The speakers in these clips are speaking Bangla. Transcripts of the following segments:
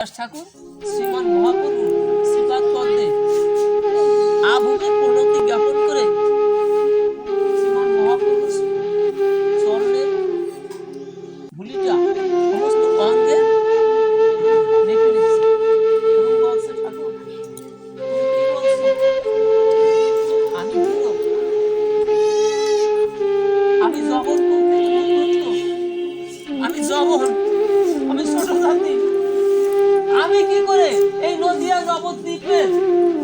ঠাকুর শ্রীমান মহাপ্রভু শ্রীপাদ পদ্মে আভূমি প্রণতি জ্ঞাপন করে শ্রীমান মহাপ্রভু চরণের ধুলিটা সমস্ত অঙ্গে মেখে নিচ্ছে এবং বলছে, ঠাকুর তুমি কি বলছো? আমি বুড়ো, আমি জবন আমি জবন, আমি ছোট জাতি, আমি কি করে এই নদিয়া নবদ্বীপের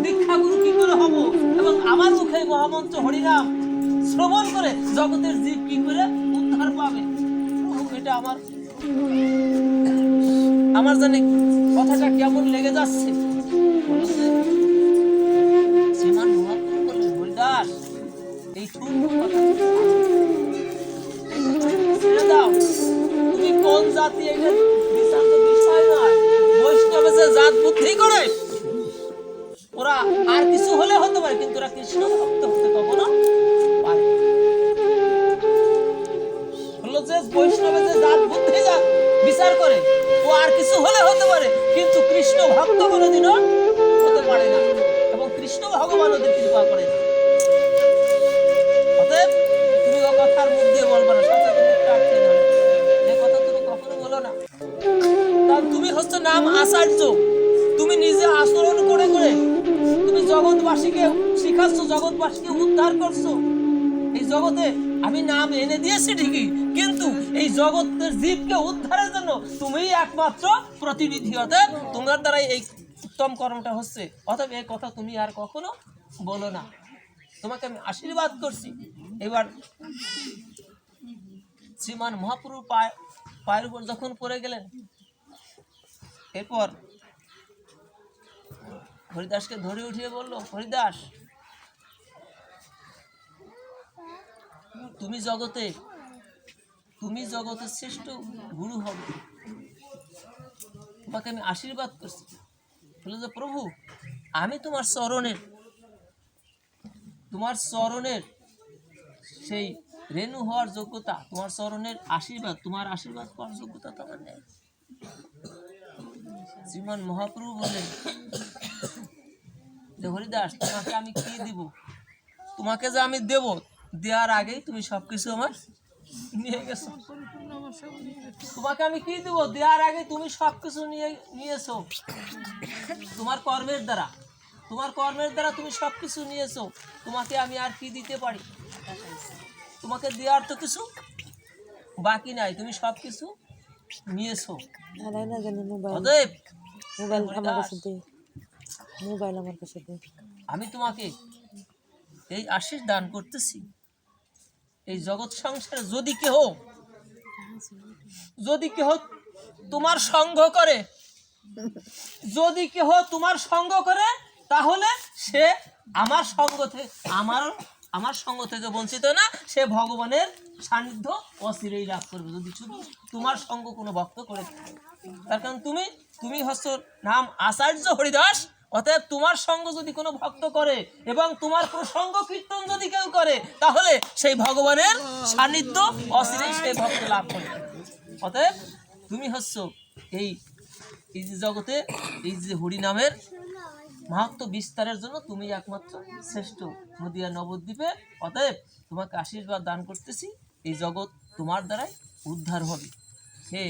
দীক্ষাগুরু কি করে হব এবং আমার মুখে মহামন্ত্র হরিনাম শ্রবণ করে জগতের জীব কি করে উদ্ধার পাবে? এটা আমার জানি কথাটা কেমন লেগে যাচ্ছে। শ্রীমান মহাপ্রভু বললেন, হরিদাস এই কথা ছেড়ে দাও, তুমি কোন জাতি এটা বিচার তো বিষয় নয়। বৈষ্ণবে যে জাত বুদ্ধি করে ওরা আর কিছু হলে হতে পারে, কিন্তু ওরা কৃষ্ণ ভক্ত হতে কখনো পারে হলো যে বৈষ্ণবে যে জাত বুদ্ধি বিচার করে ও আর কিছু হলে হতে পারে, কিন্তু কৃষ্ণ ভক্ত কোনোদিনও হতে পারে না এবং কৃষ্ণ ভগবান ওদের কৃপা করে না। অতএব তুমি ও কথার মুখ দিয়ে বলবে না, সাথে তুমি আটকে ধরো, এ কথা তুমি কখনো বলো না। কারণ তুমি হচ্ছে নাম আচার্য, তুমি নিজে আচরণ করে করে তুমি জগৎবাসীকে শিখাচ্ছ, জগৎবাসীকে উদ্ধার করছো। এই জগতে আমি নাম এনে দিয়েছি ঠিকই, কিন্তু এই জগতের জীবকে উদ্ধারের জন্য তুমিই একমাত্র প্রতিনিধি। অতএব তোমার দ্বারাই এই উত্তম কর্মটা হচ্ছে। অতএব এই কথা তুমি আর কখনো বলো না, তোমাকে আমি আশীর্বাদ করছি। এবার শ্রীমান মহাপ্রভু পায়ের উপর যখন পড়ে গেলেন, এরপর হরিদাসকে ধরে উঠিয়ে বলল, হরিদাস তুমি জগতের শ্রেষ্ঠ গুরু হবে, তোমাকে আমি আশীর্বাদ করছি। বলে যে প্রভু, আমি তোমার চরণের সেই রেণু হওয়ার যোগ্যতা, তোমার চরণের আশীর্বাদ, তোমার আশীর্বাদ পাওয়ার যোগ্যতা তোমার নেই। শ্রীমান মহাপ্রভু বললেন যে হরিদাস, তোমাকে আমি কি দিব? তোমাকে যে আমি দেব, দেওয়ার আগেই তুমি সবকিছু আমার নিয়ে গেছো। তোমাকে আমি কি দিব? দেওয়ার আগে তুমি সবকিছু নিয়েছো। তোমার কর্মের দ্বারা তুমি সবকিছু নিয়েছো। তোমাকে আমি আর কি দিতে পারি? তোমাকে দেওয়ার তো কিছু বাকি নাই, তুমি সবকিছু নিয়েছো। অতএব আমি তোমাকে এই আশীষ দান করতেছি, এই জগৎ সংসারে যদি কেহ তোমার সঙ্গ করে, তাহলে সে আমার সঙ্গ থেকে বঞ্চিত না, সে ভগবানের সান্নিধ্য অচিরেই লাভ করবে, যদি শুধু তোমার সঙ্গ কোনো ভক্ত করে থাকে। তার কারণ তুমি হচ্ছ নাম আচার্য হরিদাস। অতএব তোমার সঙ্গ যদি কোনো ভক্ত করে এবং তোমার প্রসঙ্গ কীর্তন যদি কেউ করে, তাহলে সেই ভগবানের সান্নিধ্য অচিরেই সেই ভক্ত লাভ করে। অতএব তুমি হচ্ছ এই যে জগতে এই যে হরিনামের মাহাত্ম্য বিস্তারের জন্য তুমি একমাত্র শ্রেষ্ঠ নদিয়া নবদ্বীপে। অতএব তোমাকে আশীর্বাদ দান করতেছি, এই জগৎ তোমার দ্বারাই উদ্ধার হবে। হে